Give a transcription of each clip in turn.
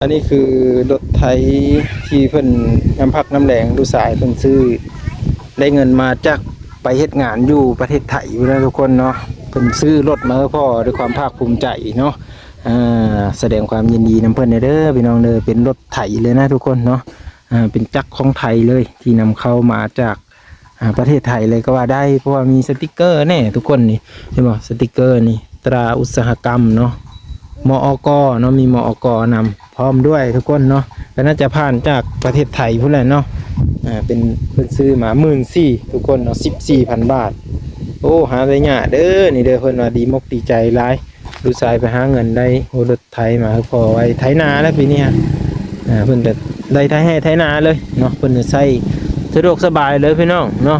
อันนี้คือรถไถที่เพิ่นน้ำพักน้ำแรงดูสายเพิ่นซื้อได้เงินมาจากไปเฮ็ดงานอยู่ประเทศไทยอยู่นะทุกคนเนาะเพิ่นซื้อรถมาให้พ่อด้วยความภาคภูมิใจเนาะแสดงความยินดีนำเพิ่นเด้อพี่น้องเด้อเป็นรถไถเลยนะทุกคนเนาะเป็นจักรของไทยเลยที่นำเข้ามาจากประเทศไทยเลยก็ว่าได้เพราะว่ามีสติกเกอร์แน่ทุกคนนี่เห็นบ่สติกเกอร์นี่ตราอุตสาหกรรมเนาะมอกเนาะมีมอกนำพร้อมด้วยทุกคนเนาะก็น่าจะผ่านจากประเทศไทยพุ่นแหละเนาะเป็นเพิ่นซื้อมา14,000ทุกคนเนาะ14,000 บาทโอ้หาได้ยากเด้อนี่เด้อเพิ่นว่าดีมกดีใจหลายดูสายไปหาเงินได้โหรถไถมาพอไว้ไถนาแล้วปีนี้เพิ่นจะได้ไถให้ไถนาเลยเนาะเพิ่นจะใช้สะดวกสบายเลยพี่น้องเนาะ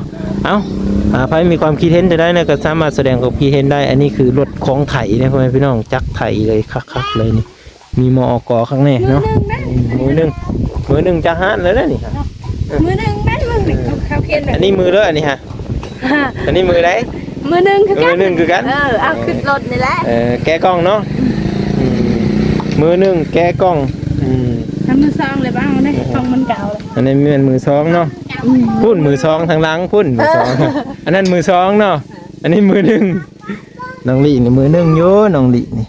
ใครมีความคิดเห็นจะได้นะก็สามารถแสดงความคิดเห็นได้อันนี้คือรถของไถนะพ่อแม่พี่น้องจักรไถเลยคักๆเลยนี่มีมอกข้างในเนาะมือหนึ่งจะหานเลยนะนี่มือหนึ่งแม่มือหนึ่งเขาเขียนแบบอันนี้มือเลยอันนี้ฮะอันนี้มือไหนมือหนึ่งคือกันมือหนึ่งคือกันเอาขึ้นรถนี่แหละแกะกล้องเนาะมือหนึ่งแกะกล้องทำมือซองเลยบ้างเอาได้ซองมันเก่าเลยอันนี้เป็นมือสองเนาะพุ่นมือสองทางหลังพุ่นมือสองอันนั้นมือสองเนาะอันนี้มือหนึ่งน้องลีนี่มือหนึ่งโย่น้องลีนี่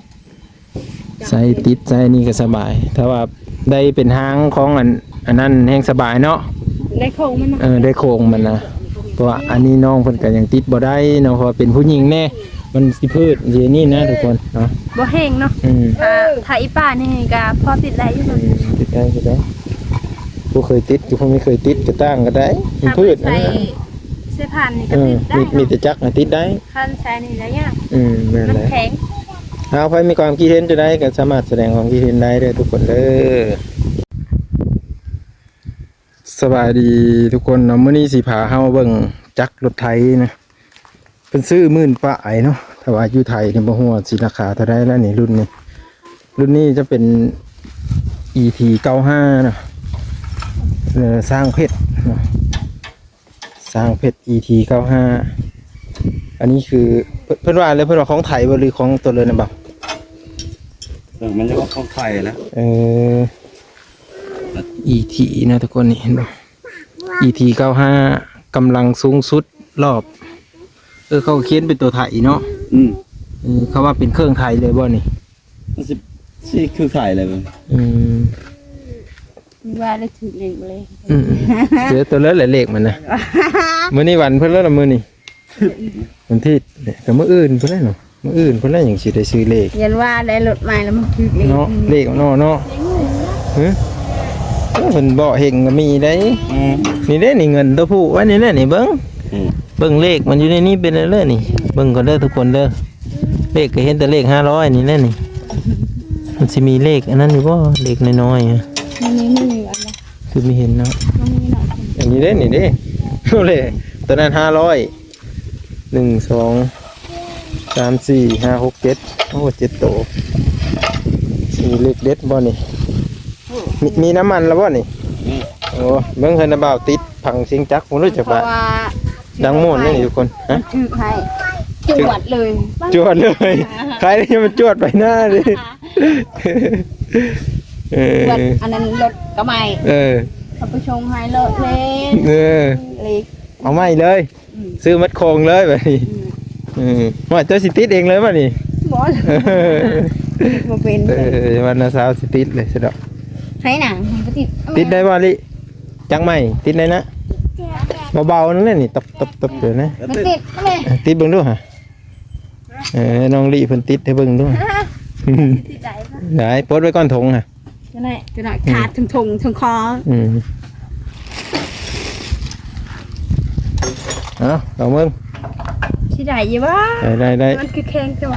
ใส่ติดใส่นี่ก็สบายถ้าว่าได้เป็นหางของอันนั้นแห้งสบายเนาะได้โค้งมันได้โค้งมันนะเพราะว่าอันนี้น้องเพิ่นก็ยังติดบ่ได้เนาะเพราะเป็นผู้หญิงแน่มันสิพืชสินี่นะทุกคนเนาะบ่แห้งเนาะถ้าอีป้านี่ก็พอติดได้อยู่ติดได้ผู้เคยติดผู้ไม่เคยติดก็ตั้งก็ได้เป็นพืชใส่เสื้อผ้านี่ก็ติดได้มีแต่จักรติดได้คันใส่นี่ได้ยากมันแข็งเอาใครมีความคิดเห็นจะได้ก็สามารถแสดงความคิดเห็นได้ทุกคนเลยสบายดีทุกคนเนาะมื้อนี้สิพาเฮาเบิ่งจักรรถไถนะเป็นซื้อ10,000ป้ายเนาะถ้าว่าอยู่ไทยนี่บ่ฮู้ว่าสิราคาเท่าใดแล้วนี่รุ่นนี้จะเป็น ET 95นะสร้างเพชรเนาะสร้างเพชร ET 95อันนี้คือเพิ่นว่าเลยเพิ่นว่าของไทยบ่หรือของตัวเลยนะบ่มันจะของไทยแล้วET นะทุกคนนี่เห็นบ่ ET 95กำลังสูงสุดรอบเขาเขียนเป็นตัวไทยเนาะเขาว่าเป็นเครื่องไทยเลยบ่นี่มันสิคือไทยเลยมั้งว่าได้ถือเลขเลยเสือตัวเล็กเลขมันนะมื้อนี้วันเพิ่นแล้วละมื้อนี้วันที่ก็มื้ออื่นเพิ่นได้เนาะมื้ออื่นเพิ่นได้หยังสิได้ซื้อเลขยันว่าได้รถใหม่แล้วมันถือเลขเนาะเลขเนาะเพิ่นบ่เฮงก็มีได้นี่เด้นี่เงินตัวผู้ไว้นี่แหละนี่เบิ่งเลขมันอยู่ในนี้เป็นอะไรนี่เบิ่งก่อนเด้อทุกคนเด้อเลขก็เห็นแต่เลข500นี่แหละนี่มันสิมีเลขอันนั้นอยู่บ่เลขน้อยๆนี่อะไรคือไม่เห็นเนาะอันนี้เด้นี่เด้โอ้เลยตัวนั้น500 1 2 3 4 5 6 7โอ้7โตมีเลขเด็ดบ่นี่มีน้ำมันแล้วบ่นี่โอ้เบิ่งเพิ่นน่ะบ่าวติดผังเสียงจักรบ่รู้จักว่าดังโม่นนี่ทุกคนฮะถือให้จวดเลยใครที่มันจวดไปหน้าดิอันนั้นรถก็ไม่เอาไปชงให้รถเพลงเอาไม่เลยซื้อมัดโคงเลยแบบนี้ว่าเจ้าสิติดเองเลยป่ะนี่บอสมาเป็นวันน่ะสาวสิติดเลยสิดอกให้หนังติดได้บ่ลิจังไม่ติดได้นะเบาๆนั่นแหละนี่ตบเดี๋ยวนะติดเบิ่งดูฮะน้องลี่เพิ่นติดให้เบิ่งดูได้ปลดไว้ก้อนถงฮะจะได้ขาดถึงถงถึงคอเอามึงที่ไหนยี่วะได้มันคือแข็งจัง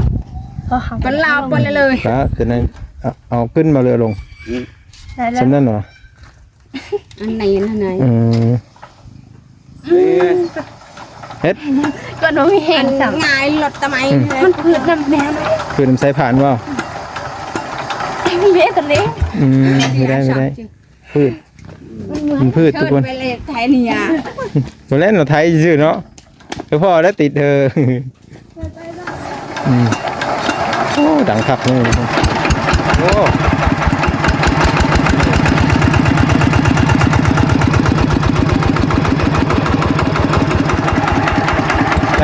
มันลาวปนเลยครับคือนั่นเอาขึ้นมาเรือลงสำนั่นเหรออันไหนเฮ็ดก็น้องเห็นง่ายหลดทำไมมันพืชน้ำแม่พืชน้ำใสผ่านว่าไม่ได้ตัวเล็กไม่ได้พืชทุกคนไปเลยไทยเนี่ยตัวเล่นเราไทยชื่อเนาะพ่อแล้วติดเธอโอ้ดังขับเลยโอ้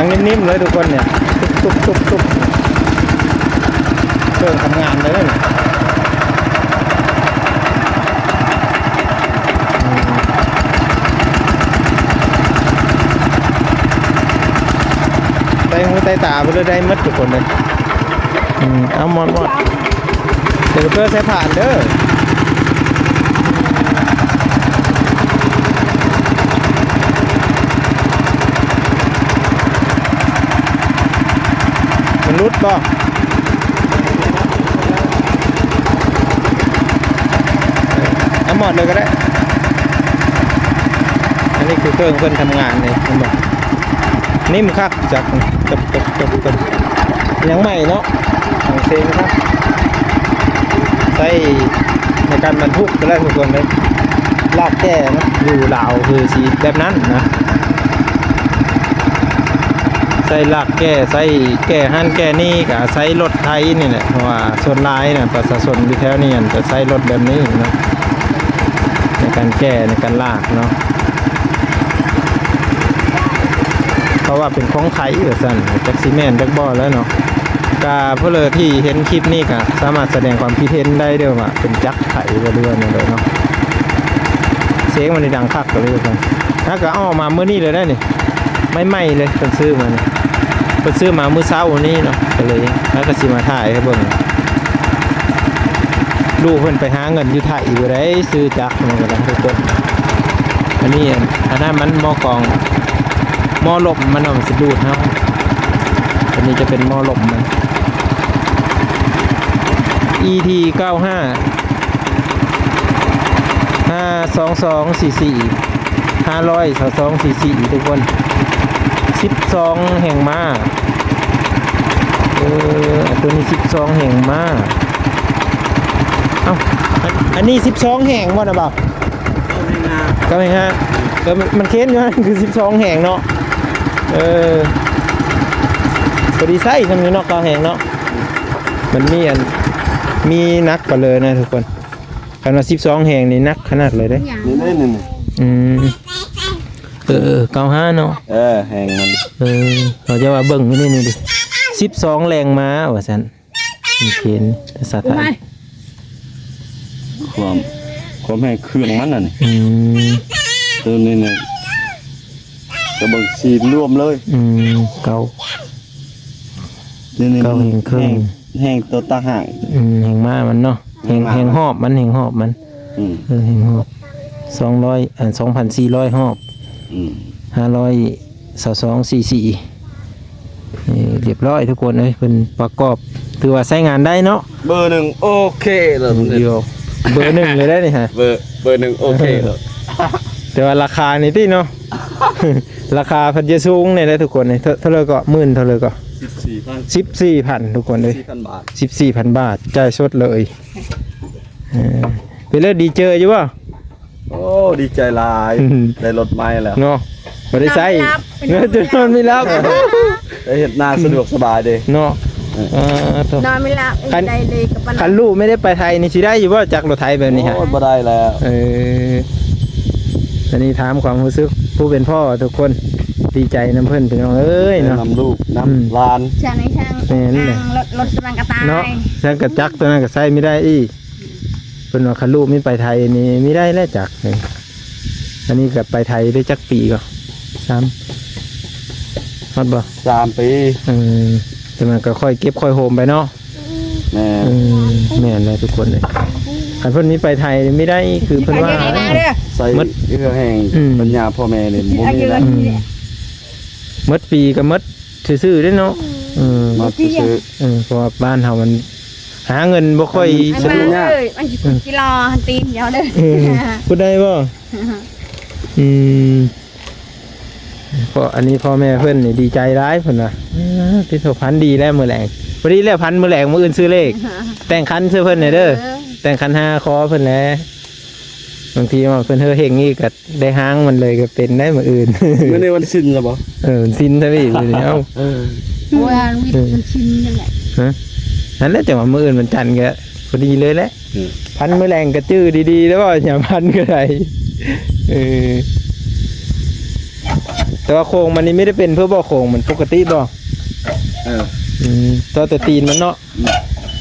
ดังนิ่มๆเลยทุกคนเนี่ยทุบเครื่องทำงานเลยเนี่ยไตหูไตตาไปเลยได้มัดทุกคนเลยเอาหมดเดี๋ยวเพื่อใช้ผ่านเด้อมันรุดป่ะเอาหมดเลยก็ได้อันนี้คือเครื่องเพื่อนทำงานเลยมันบอกนิ่มคักจับยังใหม่เนาะของเซนครับใช้ในการบรรทุกก็ได้ทุกคนเลยลากแก่นะอยู่ลาวคือสีแบบนั้นนะใส่ลากแก่ใส่แก่หั่นแก่นี่กับใส่รถไทยนี่แหละเพราะว่าส่วนลายเนี่ยประชาชนที่แถวนี้จะใส่รถแบบนี้เนาะในการแก่ในการลากเนาะเพราะว่าเป็นของไทยสั่นจากซีเมนต์จากบ่อแล้วเนาะกาเพื่อเลยที่เห็นคลิปนี้ก็สามารถแสดงความคิดเห็นได้เด้อว่าเป็นจักรไถเรือเนี่ยเลยเนาะเสียงมันดังคักกันเลยครับถ้าก็เอามาเมื่อนี้เลยได้นี่ไม่ไหม้เลยเป็นซื้อมาเนี่ยเป็นซื้อมาเมื่อเช้าวันนี้เนาะก็เลยแล้วก็สิมาถ่ายให้เบิ่งลูกเพิ่นไปหาเงินอยู่ไทยอยู่ได้ซื้อจักรมันก็ได้ทุกคนอันนี้อันนั้นมันหม้อกองหม้อลมมันเอาสิดูดเนาะอันนี้จะเป็นหม้อลมมันET 95 52244 52244ทุกคน12แห่งม้าตัวนี้12แห่งม้าเอ้าอันนี้12แห่งบ่นะบ่าวก็ไม่ฮะก็มันเค้นอยู่นะคือ12แห่งเนาะพอดีไส้ทำนี้เนาะ9แห่งเนาะมันมีนักกว่าเลยนะทุกคนขนาด12แห่งนี่นักขนาดเลยเด้95เนาะแห่งมันเราจะว่าเบิ่งนี่ดิ12แรงม้าว่าซั่นมีเขียนภาษาไทยความแห่งเครื่องมันน่ะนี่ตัวนี้เนี่ยจะเบิ่งสีรวมเลยเก่าเก่าแห่งเครื่องแห่งตัวตาห่างแห่งม้ามันเนาะแห่งหอบมันแห่งหอบมันแห่งหอบ2,400หอบ522cc เรียบร้อยทุกคนเลยเป็นประกอบถือว่าใช้งานได้เนาะเบอร์1โอเคเลยเดียวเบอร์1เลยได้นี่ฮะเบอร์1โอเคเลยแต่ว่าราคานี่ที่เนาะราคาพันจะสูงเนี่ยได้ทุกคนเลยเท่าไรก็หมื่นเท่าไรก็14,000ทุกคนเลย14,000 บาทจ่ายสดเลยเป็นเรื่องดีเจออยู่ป่ะโอ้ดีใจลายได้รถไม้แล้วเนาะไม่ได้ใช้เงินจะนอนไม่รับได้เห็นหน้าสะดวกสบายดีเนาะนอนไม่รับได้เลยกับคันลูกไม่ได้ไปไทยนี่สิได้อยู่ป่ะจากรถไทยแบบนี้ฮะบ่ได้แล้วอันนี้ถามความรู้สึกผู้เป็นพ่อทุกคนดีใจน้ำเพื่อนพี่น้องเนาะน้ำลูกน้ำลานช่างในช่างรถกำลังกระตายเนาะช่างกระจักตัวนั้นกระไส้ไม่ได้เป็นว่าคันลูกไม่ไปไทยนี่ไม่ได้แล้วจักอันนี้กับไปไทยได้จักปีก็3ฮอดบ่3 ปีแต่มันก็ค่อยเก็บค่อยโฮมไปเนาะแม่เลยทุกคนเลยคันเพิ่นนี้ไปไทยไม่ได้คือเพิ่นว่าใส่มัดแห้งปัญญาพ่อแม่เนี่ยบ่มีแล้วมัดปีกับมัดซื่อๆได้เนาะมัดซื่อเพราะว่าบ้านเฮามันหาเงินบ่ค่อยสะดวกมันกิโลตีนยาวเด้พูดได้บ่เพราะอันนี้พ่อแม่เพิ่นนี่ดีใจร้ายเพิ่นว่าที่สุพรรณดีแล้วมื้อแลงพอดีแล้วพันมื้อแลงมื้ออื่นซื้อเลขแต่งคันซื้อเพิ่นเด้อแต่งคัน5คอเพิ่นแหละบางทีว่าเพิ่นเฮงนี่ก็ได้หางมันเลยก็เป็นได้มื้ออื่นมื้อนี้วันสิ้นแล้วบ่สิ้นซะพี่มื้อนี้เอ้าวันสิ้นนั่นแหละนั่นแหละจังว่ามื้ออื่นมันจันทร์ก็พอดีเลยแหละพันมื้อแลงก็จื้อดีๆแล้วบ่อย่าพันก็ได้ แต่ว่าโครงมันนี่ไม่ได้เป็นเพื่อบ่โครงมันปกติบ่ ตัวแต่ตีนมันเนาะ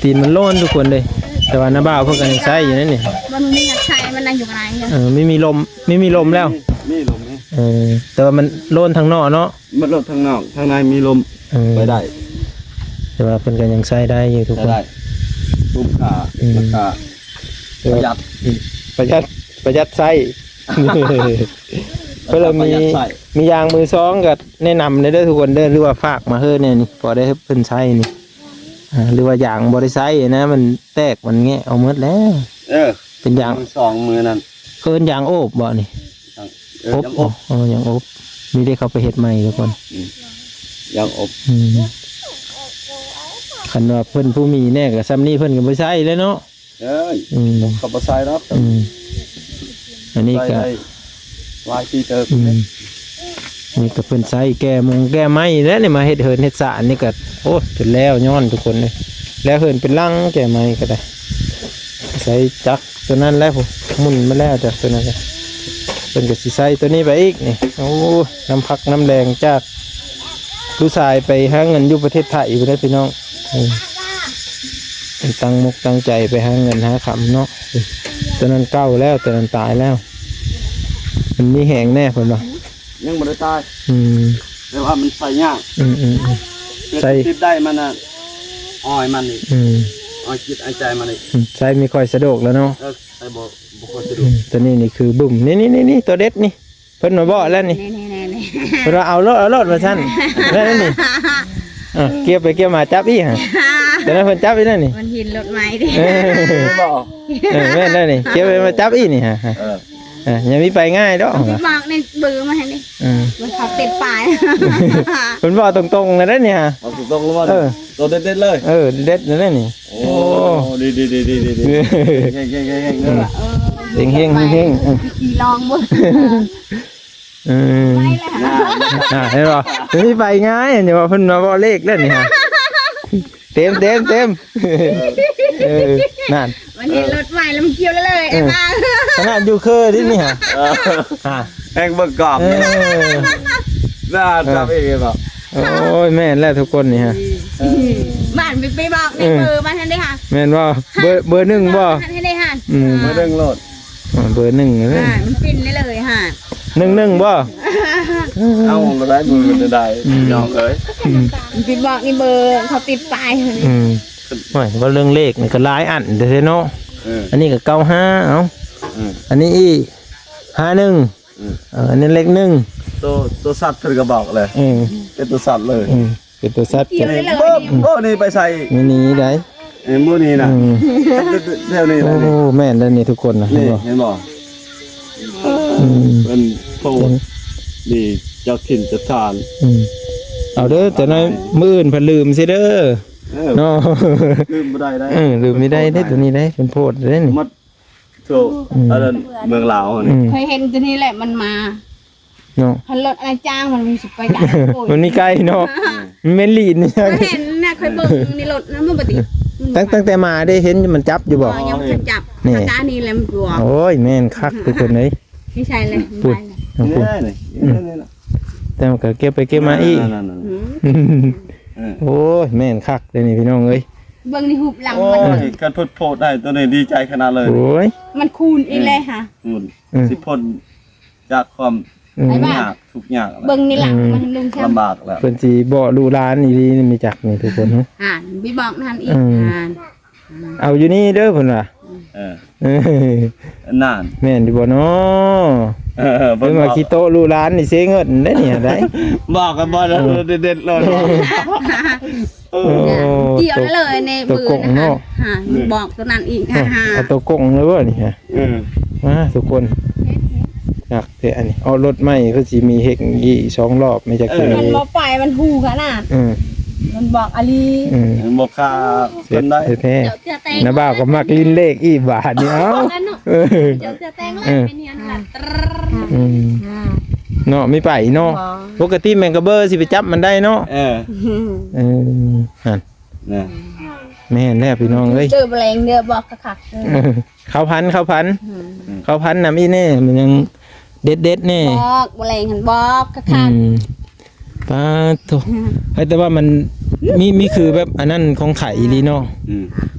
ตีนมันโล่นทุกคนเลยแต่ว่าน้าบ่าวเพิ่นก็ยังใช้อยู่นั่นนี่ มันมีหัดใช้มันนั่งอยู่อะไรเนี่ย ไม่มีลมแล้ว มีลมนี่ แต่ว่ามันโล่นทางนอกเนาะ มันลมทางนอกทางในมีลมไปได้ แต่ว่าเพิ่นก็ยังใช้ได้อยู่ทุกคน ได้คุ้มค่าราคาประหยัด ประหยัดไส้ ก็เลยมียางมือซองกับแนะนำในเด้อทุกคนเด้อหรือว่าฝากมาเฮ้อเนี่ยนี่พอได้เพิ่นใช้นี่หรือว่ายางบริไซนะมันแตกมันแงะเอาหมดแล้วเป็นยางมือนั่นเคินยางโอบบ่นี่อบยางอบนี่ได้เขาไปเฮ็ดใหม่ทุกคนยางอบคันว่าเพิ่นผู้มีแน่กับซ้ำนี่เพิ่นก็บ่ใช้เลยเนาะเขาบ่ใช้เนาะอันนี้ก็วายที่เติมนี่ก็เพิ่นใช้แก้ไม้แล้วนี่มาเฮ็ดเหินเฮ็ดสารนี่ก็โอ้จนแล้วย้อนทุกคนเลยแล้วเหินเป็นลังแก้ไม้ก็ได้ใช้จักตัวนั้นแล้วผมหมุนมาแล้วจากตัวนั้นก็เพิ่นก็สิใช้ตัวนี้ไปอีกนี่โอ้น้ำพักน้ำแรงจากลูกชายไปหาเงินอยู่ประเทศไทยไปได้พี่น้องตั้งมุกตั้งใจไปหาเงินหาคำเนาะตัวนั้นเก่าแล้วตัวนั้นตายแล้วมันมีแหงแน่เพิ่นว่ายังบ่ได้ตายแต่ว่ามันใส่ยากใส่คิดได้มันน่ะอ้อยมันนี่อ้อยคิดอ้อยใจมันนี่ใส่ไม่ค่อยสะดวกแล้วเนาะใส่บ่ค่อยสะดวกตัวนี้นี่คือบุ่มนี่ตัวเด็ดนี่เพิ่นมาบ่แล้วนี่เพิ่นว่าเอารถมาซั่นแล้วนี่เกี่ยวไปเกี่ยวมาจับอีฮะแต่นั้นเพิ่นจับอีนั่นนี่มันหินรถไม้ดิบ่แม่นได้นี่เกี่ยวไปมาจับอีนี่ฮะยังมีไปง่ายดอกพี่บอกในเบอร์มาให้นี่มันขับติดป้ายเพิ่นบอกตรงๆเลยนะเนี่ยเอาตรงๆเลยตัวเด็ดๆเลยเด็ดนั่นนี่โอ้ดีเฮงขี่ลองบ่เห็นป่ะมีไปง่ายอย่าว่าเพิ่นมาบอกเลขเล่นนี่ฮะเต็มนั่นมันเห็นรถใหม่แล้วมันเกี่ยวเลยไอ้บ้าขนาดอยู่เคยที่นี่ฮะแห้งเบิกกรอบน่าจับเองเปล่าโอ้ยแม่นแล้วทุกคนนี่ฮะบ้านไปบอกในเบอร์มาทันได้ค่ะแม่นว่าเบอร์1บ่ทันได้ค่ะเบอร์1โหลดเบอร์1เลยมันปิ้นเลยค่ะ1บ่เอาบ่ได้เบอร์ได้ยอมเลยปิ้นบอกนี่เบอร์เขาติดป้ายไม่ว่าเรื่องเลขนี่ก็หลายอันเด้อเนาะอันนี้ก็95เอ้าอันนี้อี51อันนี้เลข1ตัวสัตว์เพิ่นก็บอกเลยเป็นตัวสัตว์เลยเป็นตัวสัตว์โอ้นี่ไปใส่นี่ได้มื้อนี้น่ะแถวนี้โอ้แม่นแล้วนี่ทุกคนนะเห็นบ่เป็นโพนี่เจ้าถิ่นเจ้าทานเอาเด้อแต่น้อยมื้ออื่นเพิ่นลืมซิเด้อเนาะลืมบ่ได้ลืมไม่ได้เด้ตัวนี้ได้เป็นโพดเด้นี่มัดโธ่อันนั้นเมืองลาวนี่เคยเห็นตัวนี้แหละมันมาเนาะคันรถอะไรจ้างมันมีสิไปจ้างมันมีไกลเนาะมันเมนลีนนี่เห็นน่ะเคยเบิ่งในรถนะมันบ่ติตั้งแต่มาได้เห็นมันจับอยู่บ่ยังจับตานี่แหละมันกลัวโอ้ยแม่นคักทุกคนเลยไม่ใช่เลยพูดแต่มันก็เก็บไปเก็บมาอีกโอ้ยแม่นคักเลยนี่พี่น้องเอ้ยเบิ่งในหุบหลังมันการพดโพดได้ตัวนี้ดีใจขนาดเลยโอ้ยมันคูณเองเลยค่ะสิพ้นจากความยากทุกอย่างเบิ่งในหลังมันลำบากแล้วเพิ่นสิบ่รู้ร้านอีหลีนี่มีจักนี่ทุกคนเนาะพี่บอกนั่นอีกเอาอยู่นี่เด้อเพิ่นว่านั่นแม่นดิบ่เนาะเพิ่นว่าขี้โตรู้ร้านนี่เสียเงินได้นี่ได้บอกกันบ่เด็ดๆเลยเกี่ยวเลยในมือนะคะบอกตัวนั้นอีกเอาตัวกงเลยว่านี่ฮะมาทุกคนอยากเตะอันนี้เอารถใหม่เพื่อสิมีเฮกยี่2รอบไม่จักตัวนี้มันบ่ไปมันฮู้ขนาดมันบอกอลีบอกค่าเพิ่นได้แท้น้าบ่าวก็มักลิ้นเลขอีบาทนี่เอ้าเดี๋ยวจะแต่งเลยเป็นยันล่ะเนาะไม่ไปเนาะปกติแมงกะเบอร์สิไปจับมันได้เนาะหั่นแม่แน่พี่น้องเอ้ยเจอแมลงเด้อบอกคักเขาพันนำอีแน่มันยัง เด็ดๆแน่ บอกบ่แรงหันบอกกะคัก ป้าโตแต่ว่ามันมีคือแบบอันนั้นของไข่อีหลีเนาะ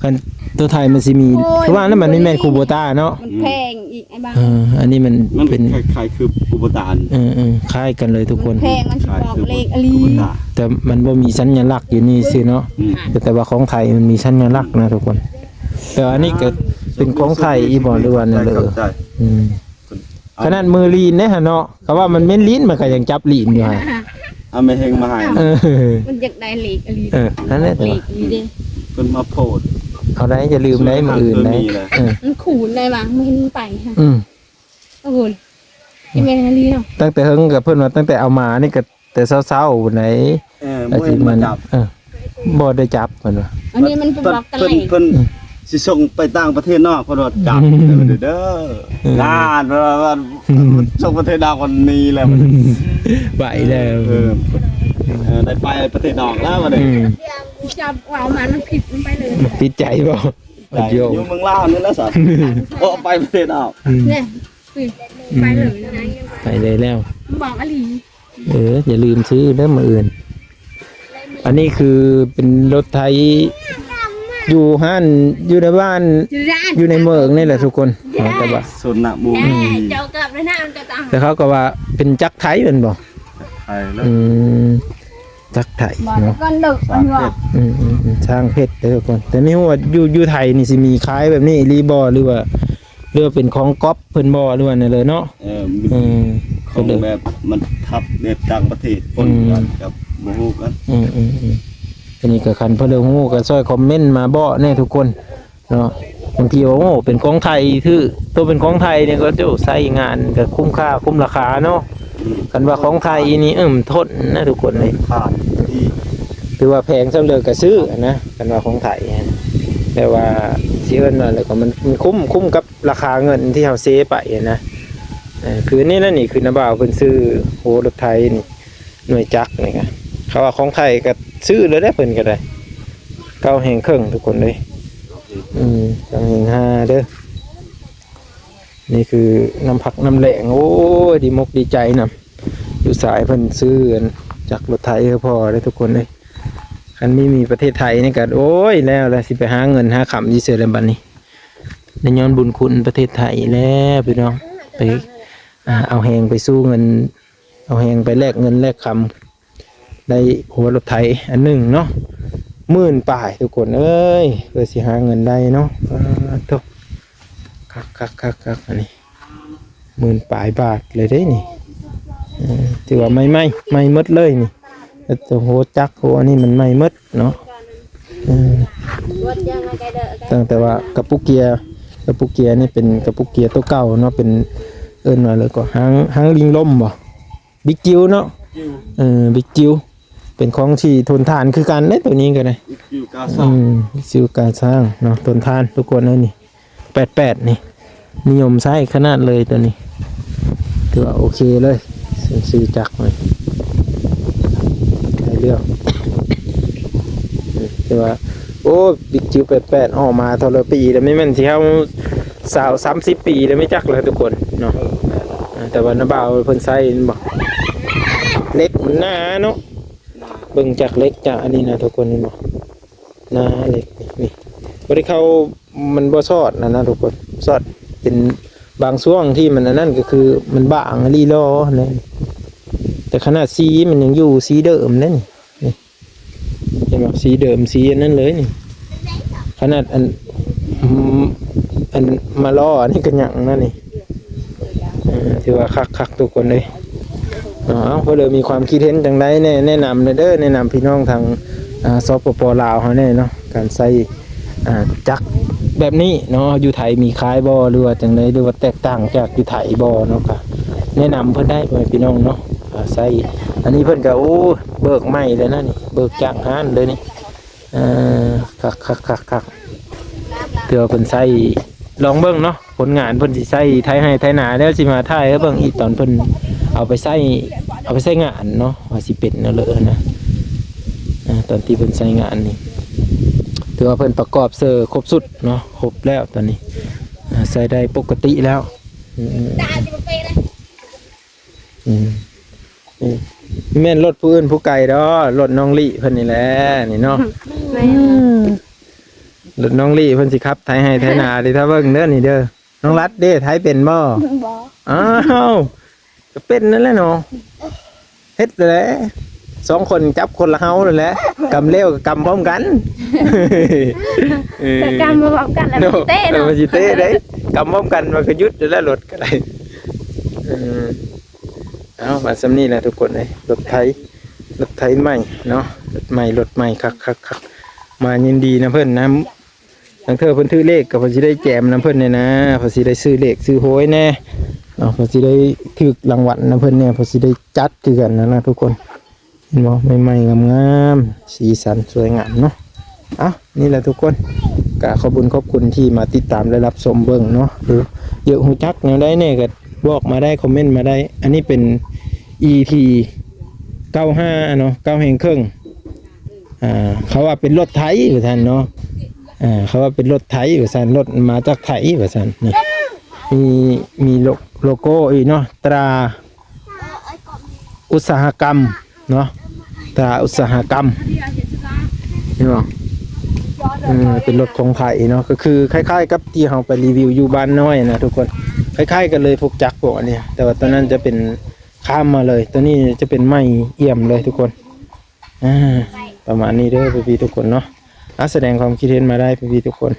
คันตัวไทยมันสิมีเพราะว่านั่นมันไม่แม่นคูโบต้าเนาะ มันแพงอีกไอ้บ้า อันนี้มัน มัน เป็น คล้ายๆคืออุปทาน คล้ายกันเลยทุกคน แพงมันสิบอกเลขอลี อุปทาน แต่มันบ่มีสัญลักษณ์อยู่นี่สิเนาะแต่ว่าของไทยมันมีสัญลักษณ์นะทุกคน แต่อันนี้ก็เป็นของไทยอีบ่หรือว่านั่นเลยขนาดมือลีนเนี่ยฮะเนาะเขาว่ามันเม้นลิ้นมันก็ยังจับลีนอยู่ฮะ เอาไม่เฮงมาให้ มันอยากได้เลขอลี นั่นแหละ เลขอลีเด้ เพิ่นมาโพด เอาได้อย่าลืมได้มืออื่นได้ มันขูนได้บ้างไม่เห็นไปค่ะ อืม โอ้โหที่แม่อลีเนาะ ตั้งแต่เฮิงกับเพิ่นว่าตั้งแต่เอามานี่ก็แต่เช้าๆไหน มวยมาจับ บ่ได้จับเพิ่นว่า อันนี้มันเป็นบล็อกกันไหล เพิ่นสิส่งไปต่างประเทศนอกเพิ่นว่าจับเด้องานว่าส่งประเทศนอกวันนี้แล้ว ไหวแล้ว ได้ไปประเทศนอกแล้ววันนี้ จับเอามันผิดมันไปเลย ติดใจบ่ อยู่เมืองลาวนี่แล้วสัตว์โอ้ไปประเทศนอก เนี่ยไปเลยนะ ไปเลยแล้ว บอกอลี อย่าลืมซื้อเด้อมื้ออื่น อันนี้คือเป็นรถไถอยู่ห้านอยู่ในบ้านอยู่ในเมืองนี่แหละทุกคนแต่ว่า ส่วนหนักมู เจ้ากับเลยนะมันจะตัง แต่เขาก็ว่าเป็นจักรไถเป็นบ่ ไปแล้ว จักรไถ บอก เนาะ กันดึกมันว่า สร้างเพชรเด้อทุกคนแต่ไม่รู้ว่าอยู่ไทยนี่สิมีขายแบบนี้รีบ่หรือว่าเป็นของก๊อปเพิ่นบ่หรือว่านั่นเลยเนาะ ของแบบมันทับแบบต่างประเทศปนกันกับโมโหกัน อันนี้ก็คันเพิ่นฮู้ก็ช่วยคอมเมนต์มาบ่แน่ทุกคนเนาะบางทีว่าโอ้เป็นของไทยคือตัวเป็นของไทยเนี่ยก็จะใช้งานก็คุ้มค่าคุ้มราคาเนาะกันว่าของไทยนี่ทนนะทุกคนเลย ผ่านที่ ถือว่าแพงซะเลยก็ซื้อนะกันว่าของไทยแต่ว่าสิเอิ้นว่าแล้วก็มันคุ้มกับราคาเงินที่เฮาเซไปนะคือนี่นั่นนี่คือน้าบ่าวเพิ่นซื้อโหรถไทยนี่หน่วยจักรนี่ก็เขาว่าของไทยก็ซื้อเลยได้เพิ่นก็ได้9แห่งครึ่งทุกคนเลย9แห่ง5เด้อนี่คือน้ำผักน้ำแหลงโอ้ยดีมกดีใจนำอยู่สายเพิ่นซื้อจากรถไทยพอได้ทุกคนเลยคันมีประเทศไทยนี่ก็โอ้ยแล้วสิไปหาเงินหาคำยี่เสือแล้วบัดนี้ได้ย้อนบุญคุณประเทศไทยแล้วพี่น้องไปเอาแหงไปสู้เงินเอาแหงไปแลกเงินแลกคำได้หัวรถไทยอันหนึ่งเนาะ10,000 ป่ายทุกคนเอ้ยเพื่อสิหาเงินได้เนาะทุกคักอันนี้10,000 ป่ายบาทเลยได้นี่ถือว่าไม่หมดเลยนี่แต่โหจักโหอันนี้มันไม่หมดเนาะตั้งแต่ว่ากระปุกเกียร์นี่เป็นกระปุกเกียร์ตัวเก่าเนาะเป็นเอิ้นว่าเลยก็หางลิงลมบ่บิ๊กจิ๋วเนาะบิ๊กจิ๋วเป็นของที่ทนทานคือกันเด้ตัวนี้ก็ได้ อยู่กาซ่า ซิวการสร้างเนาะทนทานทุกคนเลยนี่88นี่นิยมใช้ขนาดเลยตัวนี้ถือว่าโอเคเลยซื้อจักเลยได้เรื่องถือว่าโอ้บิ๊กจิ๋ว88ออกมาเท่าไรปีแล้วไม่แม่นสิเฮา30 ปีแล้วไม่จักเลยทุกคนเนาะแต่ว่าน้าบ่าวเพิ่นใช้บ่เล็กมันหนาเนาะเบิ่งจากเล็กจากอันนี้นะทุกคนนี่บ่หนาเล็กนี่บ่ได้เข้ามันบ่ซอดนะทุกคนซอดเป็นบางช่วงที่มันนั่นก็คือมันบางลีลอนั่นแต่ขนาดสีมันยังอยู่สีเดิมนั่นนี่เห็นบ่สีเดิมสีนั้นเลยนี่ขนาดอันมาล้ออันนี้ก็ยังนั่นนี่ถือว่าคักทุกคนเลยเพราะเลยมีความคิดเห็นจังไดแนะนำเด้อแนะนำพี่น้องทางสปป.ลาวเฮาแน่เนาะการใส่จักรแบบนี้เนาะอยู่ไทยมีคล้ายบ่หรือว่าจังไดหรือว่าแตกต่างจากอยู่ไทยบ่เนาะก็แนะนำเพิ่นได้พี่น้องเนาะใส่อันนี้เพิ่นก็โอ้เบิกใหม่เลยนะนี่เบิกจากห้านเลยนี่คักเพื่อเพิ่นใส่ลองเบิ่งเนาะผลงานเพิ่นสิใส่ไทยให้ไทยนาแล้วสิมาถ่ายให้เบิ่งอีกตอนเพิ่นเอาไปใส่งานเนาะว่าสิเป็นนั่นเลยนะตอนที่เพิ่นใส่งานนี่ถือว่าเพิ่นประกอบเซอร์ครบสุดเนาะครบแล้วตอนนี้ใส่ได้ปกติแล้ว นี่แม่นรถผู้อื่นผู้ไกลดอรถน้องลี่เพิ่นนี่แหละนี่เนาะ แม่ รถน้องลี่เพิ่นสิครับไทยให้ไทยนาดิถ้าเบิ่งเด้อนี่เด้อน้องรัดเด้ไทยเป็นบ่ บ่ อ้าวก็เป็นนั่นแหละเนาะเฮ็ดแหละสองคนจับคนละเฮานั่นแหละกำเร็วกับกำพร้อมกันเออ แต่การมาบอกกันแล้วมันสิเต้เนาะ มันสิเต้เด้กำพร้อมกันมันก็หยุดแล้วรถก็ได้เอามาซ้ำนี่แหละทุกคนเลยรถไถใหม่เนาะรถใหม่คักมายินดีนะเพิ่นนะทั้งเธอเพิ่นถือเลขก็เพิ่นสิได้แจมนะเพิ่นเนี่ยนะเพิ่นสิได้ซื้อเลขซื้อโหยแน่เนาะเพิ่นสิได้ถูกรางวัลนะเพิ่นเนี่ยเพิ่นสิได้จัดคือกันนะทุกคนเห็นบ่ใหม่ๆงามๆสีสันสวยงามเนาะนี่แหละทุกคนก็ขอบคุณที่มาติดตามและรับชมเบิ่งเนาะหรือเยอะฮู้จักแนวใดเนี่ยก็บอกมาได้คอมเมนต์มาได้อันนี้เป็น EP 95เนาะ9แห่งครึ่งเขาว่าเป็นรถไถว่าซั่นเนาะเขาว่าเป็นรถไถว่าซั่นรถมาจากไถว่าซั่นนี่มีโลโก้อีกเนาะตราอุตสาหกรรมเนาะตราอุตสาหกรรมเห็นบ่เป็นรถของไทยเนาะก็คือคล้ายๆกับที่เราไปรีวิวอยู่บ้านน้อยนะทุกคนคล้ายๆกันเลยพวกจักรพวกอันนี้แต่ว่าตอนนั้นจะเป็นข้ามมาเลยตัวนี้จะเป็นไม้เอี่ยมเลยทุกคนประมาณนี้เด้อพี่ๆทุกคนเนาะแสดงความคิดเห็นมาได้พี่ๆทุกคน